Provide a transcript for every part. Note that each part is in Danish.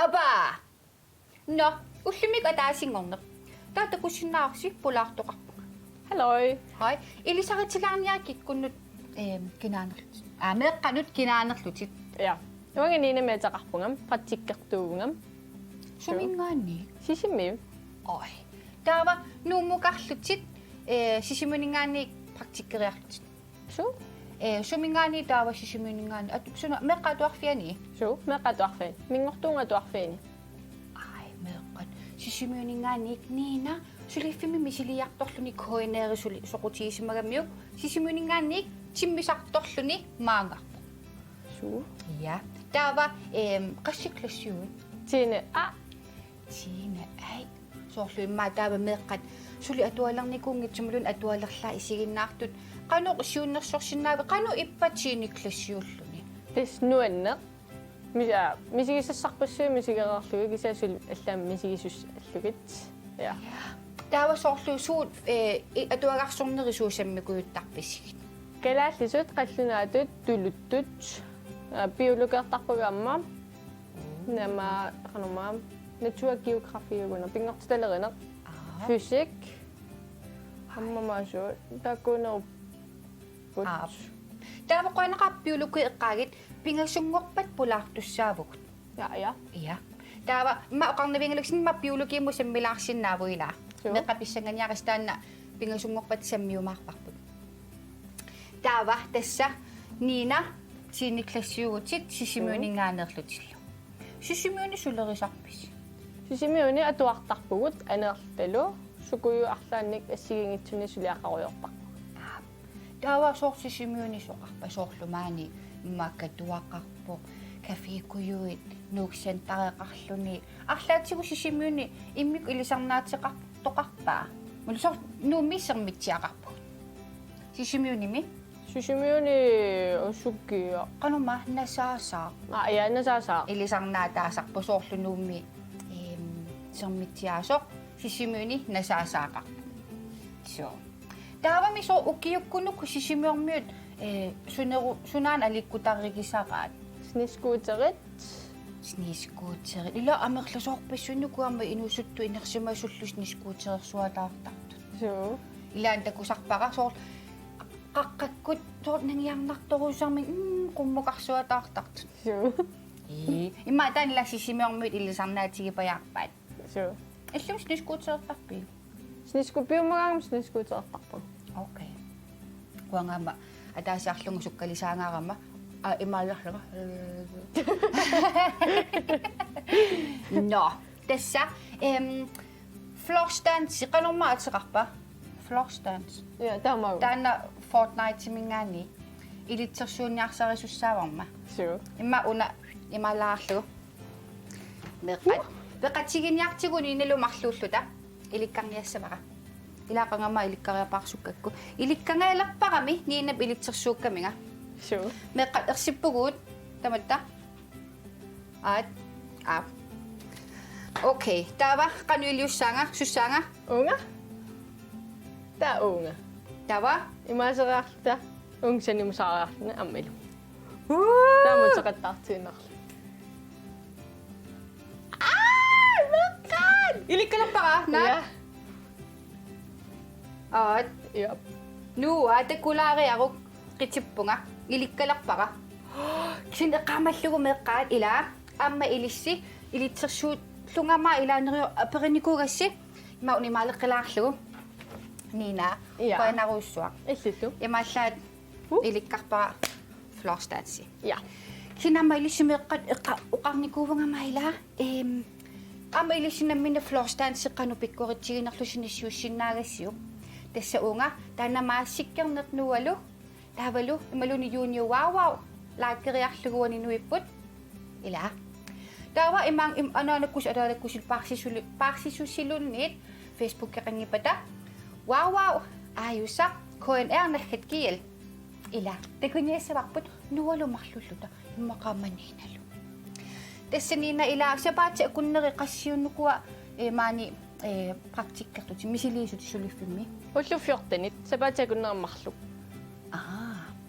Aba! No, ullumik ataasingorneq. Taatakussinnaarsi pulaartoqarpuq. Halløj. Hej. Ilisaqatilaarniakikkunnut kinaanerlut. Meeqqanut kinaanerlutit. Ja. Iwangi niina meetaqarpungam pratikkertuugungam. Sumingaanni. Sisimmiu. Oi. Taava nuumuqarlutit sisimuningaanni praktikkeriarlutit. Su. Sumingaanni taava sisimuningaanni suna meqqatuarfiani. Su. Meeqqatuarfiin. Mingortuungatuarfiini. Ai meeqqat. Sisimuningaanni niina suliffimi misiliartorluni koineerisuli soqutiisimagamiu sisimuningaanni timmisartorluni maangarpu. Su. Ja. Taava qassiklassuut. Tine. Tine ai. Soorluimmaa taava meeqqat suli atualarnikuungitsimulun atualerlaa isiginnaartut qanu siunnersorsinnaavi qanu ippatiiniklassuulluni. Tis nuanneq. Misigissassarpussuи misigererlugi kisaasul allaam misigisus allugit. Ja. Taava soorlu suut atuagarsornerisuusammikuuttarpisigit. Kalaallisut qallunaatut tuluttut biologertarpugaamma nama qanumaam naturgeografiuguna pingortutalerineq fysik ammamaasuu takuunerup Taava qaanaqarpiuluki eqqaagit pingasungorpat pulaartussaavukut. Ja. Ja. Taava ma oqarnavingaluksin ma biologiimu sammilaarsinnaavuilaa. Meqqapissanganiaqastaanna pingasungorpat sammiumaarparput. Taava tassa niina tiiniklassiugutit sisimuuninngaanerlutillu. Sisimuuni sulerisarpis. Sisimiuni atuartarpugut aneertalu sukuyu arlaannik assigingitsuni suliaqaruyorpaq. Taava soor sisimuuni soqarpa soorlumaani makkatuaqarpo kafiikujuit nuuksantareqarluni arlaatigu sisimuuni immik ilisarnaatiqartoqarpaa mulusor nuummissermitsiaqarpu sisimuunimi Sisimiuni usukkia qanuma nasaasaa ja nasaasaa ilisarnaataasarpu soorlu nuummi sermitsiaasoq sisimuuni nasaasaaqarpu so taava miso ukiukkunuk sisimiormiut sunaan alikkutarrikisaqaat sniskuuterit sniskuuterit ila amerlasoorpassunukuama inusuttu inersimasullus sniskuuterersuataartartut so ilaan takusarpaqa soor qaqqakkut soor nangiarnartorusarmin qummuqarsuataartartut so imma taanilla sisimiormiut ilisarnaatigipajaarpaat so illum sniskuuterertarpi sniskupiumagaam sniskuuterertarpu okay kuangama ataasiarlungu sukkalisaangaarama imaallarlaga no tassa floorstance qanormaatiqarpa floorstance ja taamagu taanna Fortnite mingaani ilitsersuunniarsarisussaavarma so imma una imalaarlu beqatiginniartiguni inalumarluulluta ilikkarniassamaqa ilaqangama ilikkariapaarsukkakku ilikkangaelerparami niinap ilitsersuukkaminga so meqqat ersippuguut tamatta okay taava qanuiliussaanga sussaanga unga ta unga taava imaaserаарta ungsanimusaaraarna ammilu taamutseqattartiinnerlu meqqat ilikkalerpaqa ja ja nuua takulaariaruk qitippunga ilikkalerpaqa kisin eqqaamallugu meqqaat ilaa amma ilissi ilitsersuut llungama ilaanerio aperinikugassi ima unimaaleqqilaarlugu niina qainaruussuaq illillu imaallaat ilikkarpaqa floorstance ja kinamma ilissumeeqqat uqarnikuuvangama ilaa amma ilissinnammina floorstance qanupikkoritiginerlusinissuussinnaagassiu tassa unga taanamaasikkernernualu taavalu imaluni junior wow laakkeriarluguani nuipput ila taava imang ananakkus adanakkusil paarsisusilunniit Facebook qangipata wow, ayusa, KNR nagkitkiil. Ila, tekunyeesavaqput nualumarlulluta immaqaamanniinalu. Tassanina ila sapaatsa kunneri qassiunnukuwa maani praktikkertuti misiliisuti sulifimmi. уллуффиортанит сапаатакуннераммарлу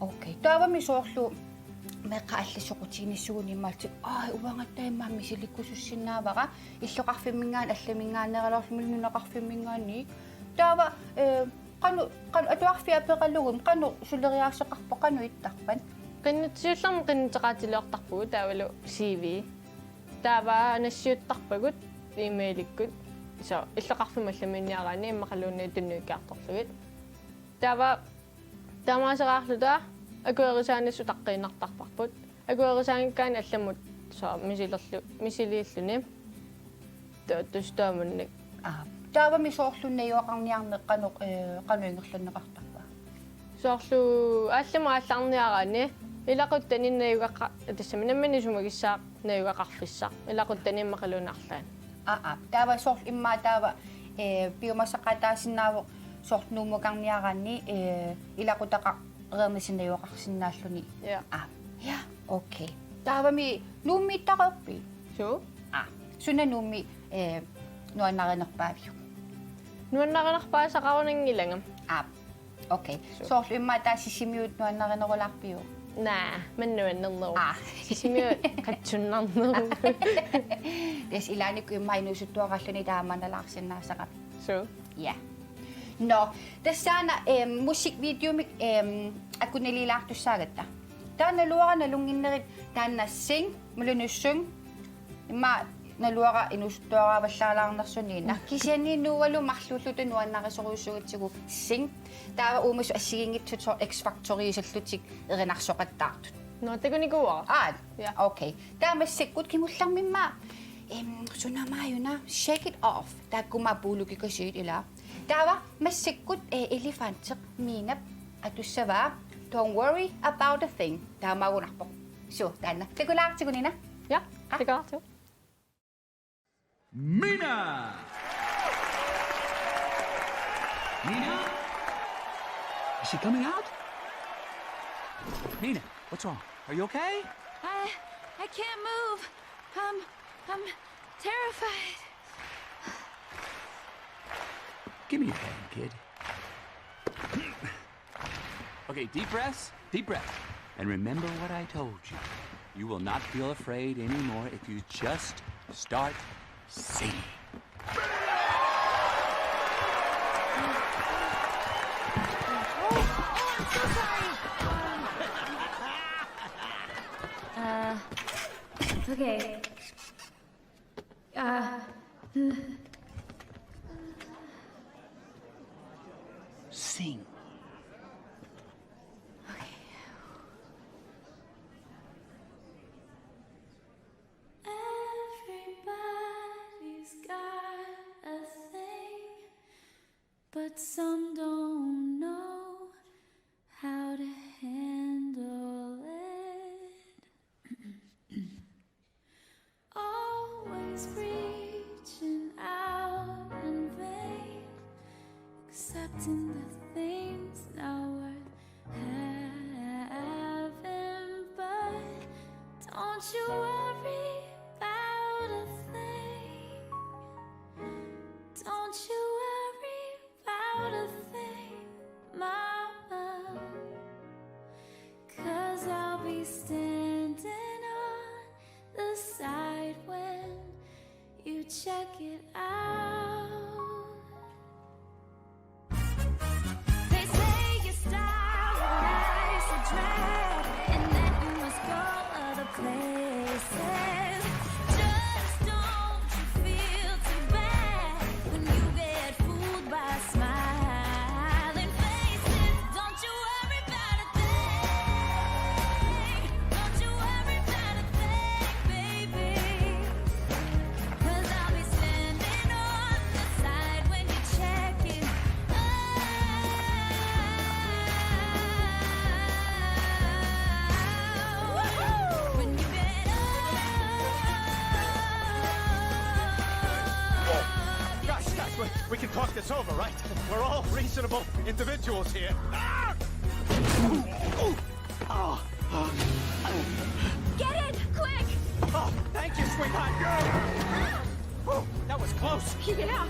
Okay. Taavami soorlu meqqaallissoqutiginissugunimmaartik uvangattaimmaa misilikkusussinnaavaqa illoqarfimmingaan allamingaanneralorlumul nuneqarfimmingaanni taava qanu atuarfia peqallugum qanu suleriaarseqarpo qanu ittarpan qinnutsiullermu qinnutеqaatилуартарпугу таавалу CV таава нассиуттарпагут имейликкут со иллоqarfimалламинниараани иммақалуунни туннуиккаарторлугит таава тамаасераарлута акуерисаанассу таққииннартарпарпут акуерисаангкаани алламут со мисилииллуни тустаамунник таавами соорлуннаюақарниарне qanuingерлуннеқартарпа соорлу ааллама аалларниараани илақуттаниннаюгаққа тассаминаммани сумагиссаақ наюгақарфиссақ илақуттаниммақалуунарлаан таава соорл иммаа таава биомасақатаасиннаавоқ соорлнуумукарниараанни илақутақа реернисиннаюоқарсинааллуни я окей таавами нууммииттақарпи су суна нуумми нуаннаринерпаавиу нуаннаринерпаасақарунангилангам окей соорлу иммаа таасисимиут нуаннаринерулаарпиу наа маннуаннернеру сисимиут қатсуннарнеру дес илааникку иммаа инуусуттуараллуни тааманалаарсиннаасақап су ja no тассаана мусиквидеомик акунелилаартуссаагатта таана луарана лунгиннерит тааннассин мулунуссун имма налуара инуустуарааваллаалаарнерсуниина кисианнииннууалу марлууллута нуаннарисоруйуссугатсигу син таава уумасу ассигингитсутсоо X-Factory-саллутик эринарсоқаттаартут но текуникуа окей таамассиккут кимуллармимма sunamaayuna shake it off taakkumapuulukikasiit ila taava massikkut elefanteq miinap atussavaa don't worry about a thing taamagunarpoq so taanna tekulaartigunina ja tekaartu Mina! Mina? Is she coming out? Mina, what's wrong? Are you okay? I can't move. I'm terrified. Give me your hand, kid. Okay, deep breaths, deep breaths. And remember what I told you. You will not feel afraid anymore if you just start singing. I'm so sorry. Okay. Sing. Everybody's got a thing, but some don't know how to handle it. Always reaching out in vain, accepting the things not worth having. But don't you worry about a thing. Don't you worry about a thing, Mama. 'Cause I'll be standing on the side when you check it out. They say your style of life's a drag, and that you must go other places. Just don't you feel too bad when you get fooled by smiling faces. Don't you worry about a thing. Don't you worry about a thing, baby. 'Cause I'll be standing talk this over, right? We're all reasonable individuals here. Ah! Get in, quick! Oh, thank you, sweetheart. Oh, that was close. Yeah.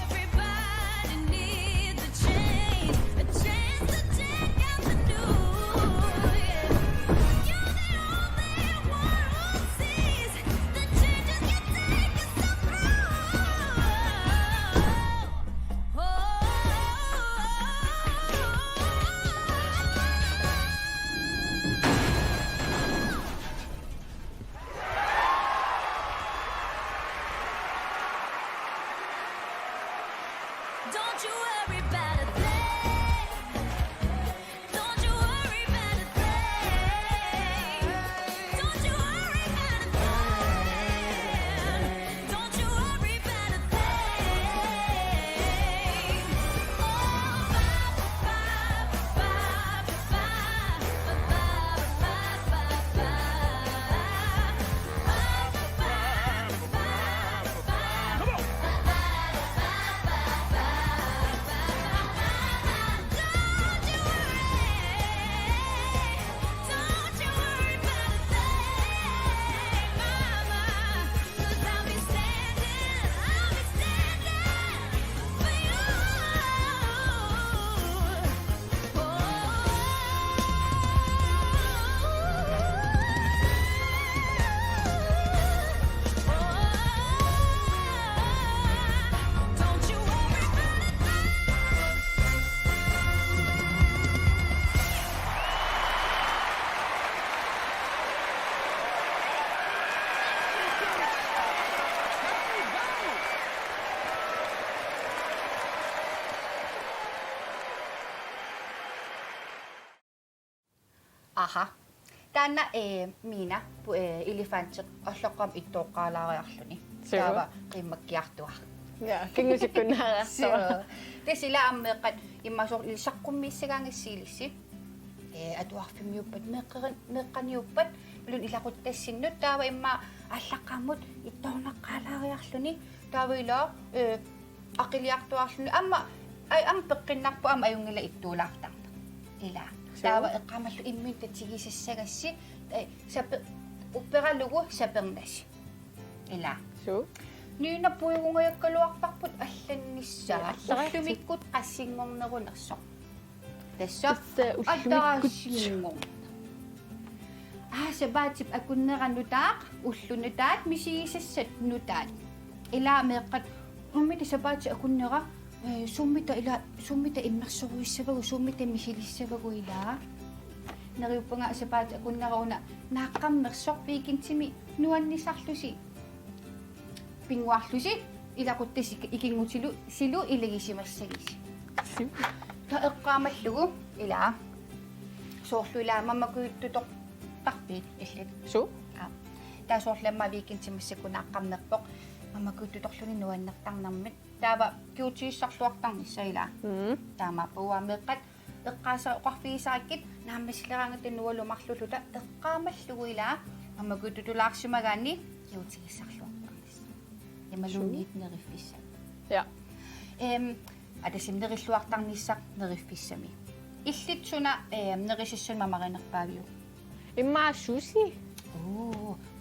Everybody needs a change to take out the new. Yeah. You're the only one who sees the changes you take us through. Don't you worry about a thing. Don't you worry about a thing. Don't you worry about a thing. Don't you worry about a thing. Oh, Come on. Don't you worry about a thing, mama, 'cause I'll be standing for you. Don't you worry about a thing. Aha. Taana miina elefantik ollоqam ittoqqaalaariarluni. Sure. Taava qimmakkiartua. Ja, kingusikkunnaarassava. Tesila ammeeqqat immasor ilsaqqummissagaangissiilissi. Atuarfimmiuppat meeqqaniuppat pilun ilaquttassinnut taava imma allaqammut ittornaqqaalaariarluni. Taava ila aqiliartuarluni amma ai am peqqinnarpu am ajungila ittuulaartarta. Ila taava eqqamallu immin tatsigisassagassi sape upperalugu sapernassi. Ila Suu. Nyna puigungajakkaluartarput allannissaa. Allaraatsit. Ullumikkut qassingornerunerso. Tassa Tassa ullumikkut. attarassingor. Sabaatip akunneranutaaq ullunutaat misigisassat nutaat. Ila meeqqat ummita sabaati akunnera summita immersoruissavagu summita misilissavagu ila. Nariupanga sabaati akunneruna naaqqammersorpiikintimi nuannisarlusi. Pinguarlusi ilaquttas ikingutilu silu ilagisimassagisi. Ta eqqaamallugu ila soorluilaammammakuittutoq tarpiit illit. Suu. Ta soorlamma viikintimassakkunaaqqamnerpoq mammakuittutorluni nuannertarnarmit taava kiutiissarluartarnissa ila. Taama puuameeqqat eqqaasa oqarfiisaakkit naammasleraangata nualumarlulluta eqqaamallugu ila mammakuittutulaarsimagaani kiutigissarluartarnissa. Yamalunniit neriffissa. Ja. Atasimnerilluartarnissaq neriffissami. Illitsuna nerisissun mamarinerpaaviu. Imma sushi.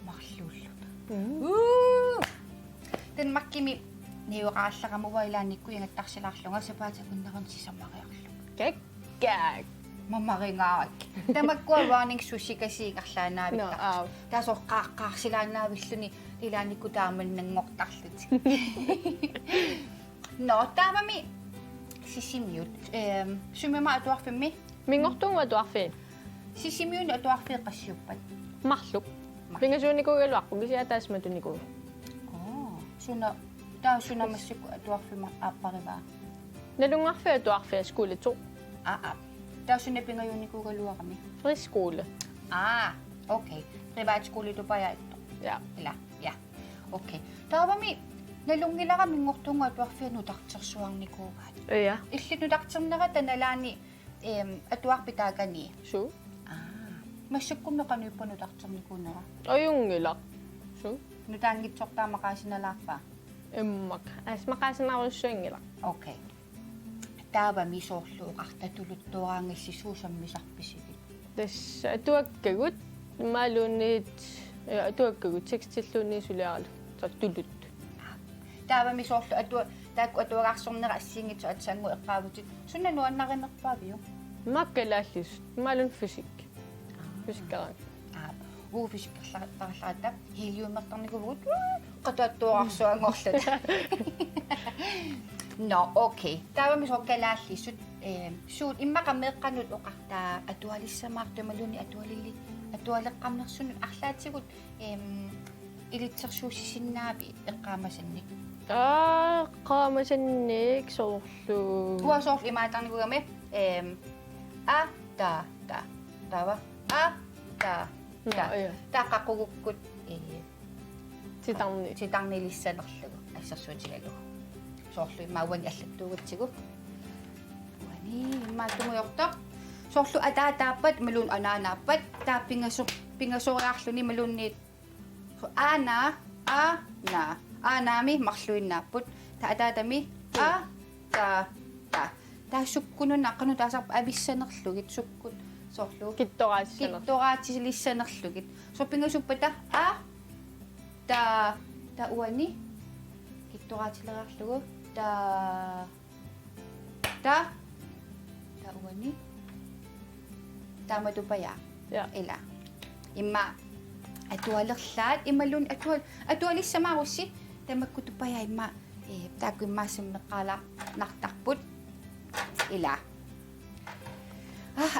Marlullut. Den makkimi niuqaallaqamuva ilaanikku yangattarsilaarlunga sapaata kunneran sisamariarlu. Kekkäk. Mamaringaak. Tamakkua warning sushi kasiigarlaanaavit. No, au. Taso qaaqqaarsilaanaavilluni ilaanikku taamannangortarlut. No, taamami sisimiut. Sumima atuarfimmi. Mingortunga tuarfiin. Sisimiun atuarfiiqassiuppat. Marluk. Pingasuunikugaluarpu kisia taasmatuniku. Suna taasuna massikku atuarfima aappariva. Nalungarfia tuarfia skole 2. Taasuna pingayunikugaluarami. Friskole. Okay. Privatskole tupajaittu. Ja. Ila, ja. Okay. Taavami nalungilaka mingortunga atuarfia nutartersuarnikuugaat. Ja. Illit nutarternera tanalaani atuarpitaagani. Suu. Massikkummeqanuippa nutarternikuunera. Ajungilaq. Suu. Nutaangitsortaamaqaasinalaarpa. Immak. Maqasanarussuangila. Okay. Taava misorluuqartatuluttuaraangissisuusammisarpisigit. Tas atuakkagut maaluunniit atuakkagut 6-tilluunni suliaralu. Tullut. Taava misorlu taakku atuaqarsornera assiingitsu atsaangu eqqaavutit. Sunna nuannarinerpaaviu. Makkalaallus maalun fysik. Fysikkarang. Uufiskarlarata heliumertarnikuvugut qataattuaqarsuangorlut. No, okay. Taava misorkalaallisut suut immaqameeqqanut oqartaa atualissamaartumaluni atualeqqarnersunut арлаатигут илитсерсуусисиннаави эққаамасанник. Qaamasannik soorlu. Uasoorlu imaatarnikugami taava тааққақугуккут Titarni. ситарнилиссанерлугу ассерсуутигалу соорлу имаауани аллаттуугутсигу уани имаатумуйортоқ соорлу атаатааппат малун анаанааппат пингасориарлуни малунниит анаами марлуиннааппут таатаатами таасуккунунаққану таасарпа ависсанерлугит суккут соорлу киттораатисилиссанерлугит соппингасуппата та уани киттораатилераарлугу та уани тааматупая ила имма атуалерлаат ималун атуалиссамаарусси тамаккутупая имма таакку иммаассаммеққалаа нартарпут ила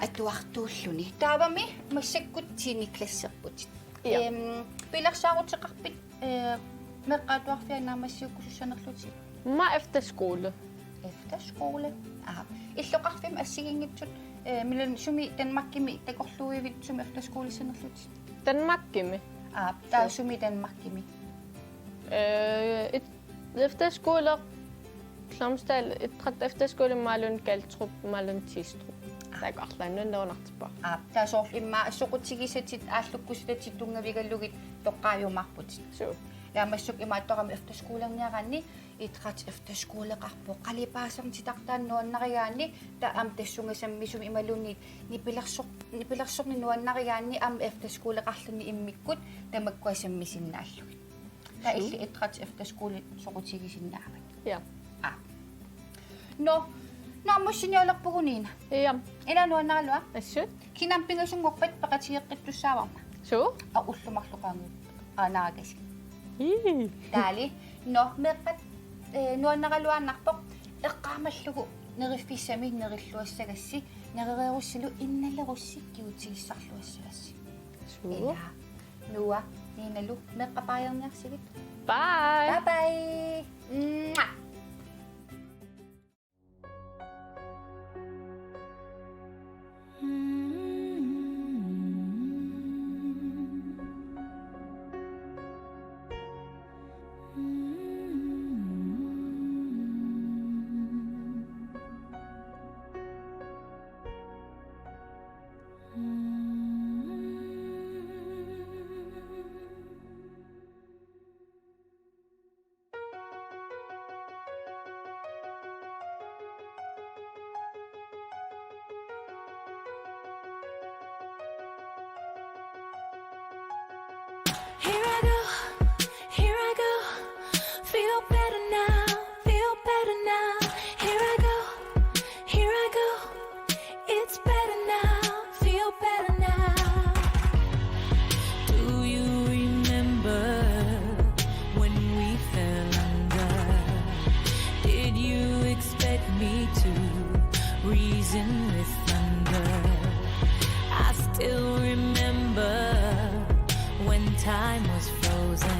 атуартууллуни таавами массаккутсини классерпут пилерсаарутеқарпит меққаатуарфианаамассиуккусуссанерлути Ma efterskole. Efterskole. Иллоқарфим ассигингитсут милан суми Danmarkimi такорлуивит суми efterskolissanерлути Danmarkimi. таа суми Danmarkimi Efterskole Klamsdal etrat efterskole maalun Galtrup maalun Tistrup. Taqarlanun nuunartippa. таа соорлу имма ассоқутигисатит ааллуккуситати тунгавигаллугит тоққаажумарпут So. яамассук имааттоқами efterskolerniaranni итрат efterskoleqarpo qalipaasertitaqtaan nuanнаригаанни та ам тассунгасаммисум ималунниит нипилерсорни нуаннаригаанни ам efterskoleqarlunni иммиккут тамаккуасаммисиннааллугит та илли итрат efterskole соқутигисиннаават Ja. но нааммуссиниалерпугуниина Ja. ила нуаннаралуа Assut. кинампингасунгорпат пақатиеққиттуссааварма уллумарлуқаангут aanaagas таали но меққат нуаннаралуааннарпоқ эққаамаллугу нериффиссами нериллуассагасси неререрусилу инналерусси киутигиссарлуассагасси So. нуа ниналу меққапааерниарсигит Bye. бай Here I go, feel better now, here I go, it's better now, feel better now. Do you remember when we fell under? Did you expect me to reason with thunder? I still remember when time was frozen.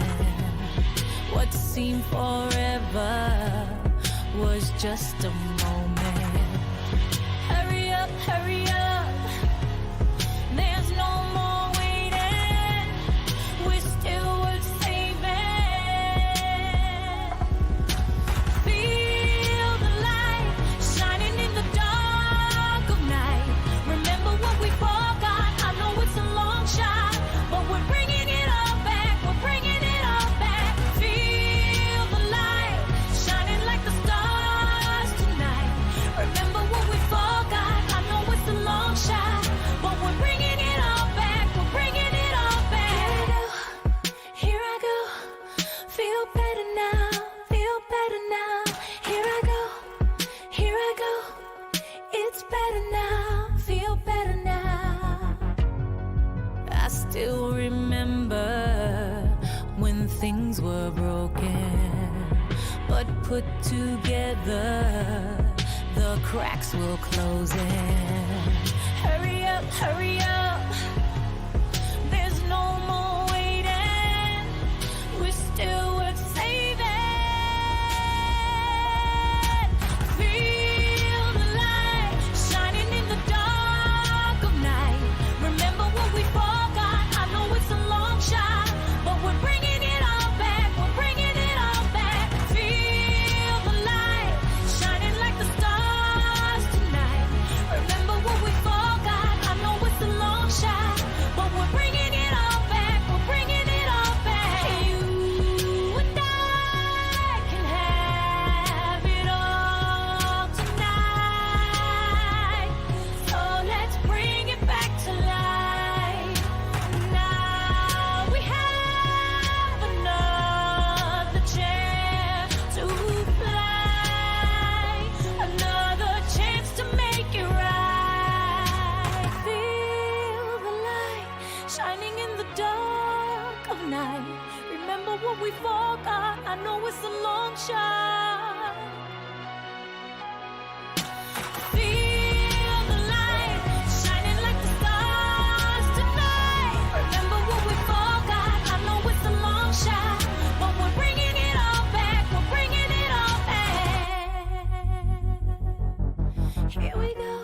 What seemed forever was just a moment. Hurry up, there's no more waiting. We're still worth saving. Feel the light shining in the dark of night. Remember what we forgot. I know it's a long shot, but we're bringing it all back. Feel the light. put together, the cracks will close in. Hurry up, hurry up. There's no more waiting. We're still worth saving. Feel the light shining in the dark of night. Remember what we forgot. I know it's a long shot, but we're bringing it all back. We're bringing it all back. Feel the light shining like the stars tonight. Remember what we forgot. I know it's a long shot, but we're bringing it all back. We're bringing it all back. You and I can have it all tonight. So let's bring it back to life. Now we have another chance to fly, another chance to make it right. Feel the light shining in the dark of night. Remember what we forgot. I know it's a long shot. Feel the light shining like the stars tonight. Remember what we forgot. I know it's a long shot, but we're bringing it all back. We're bringing it all back. Here we go.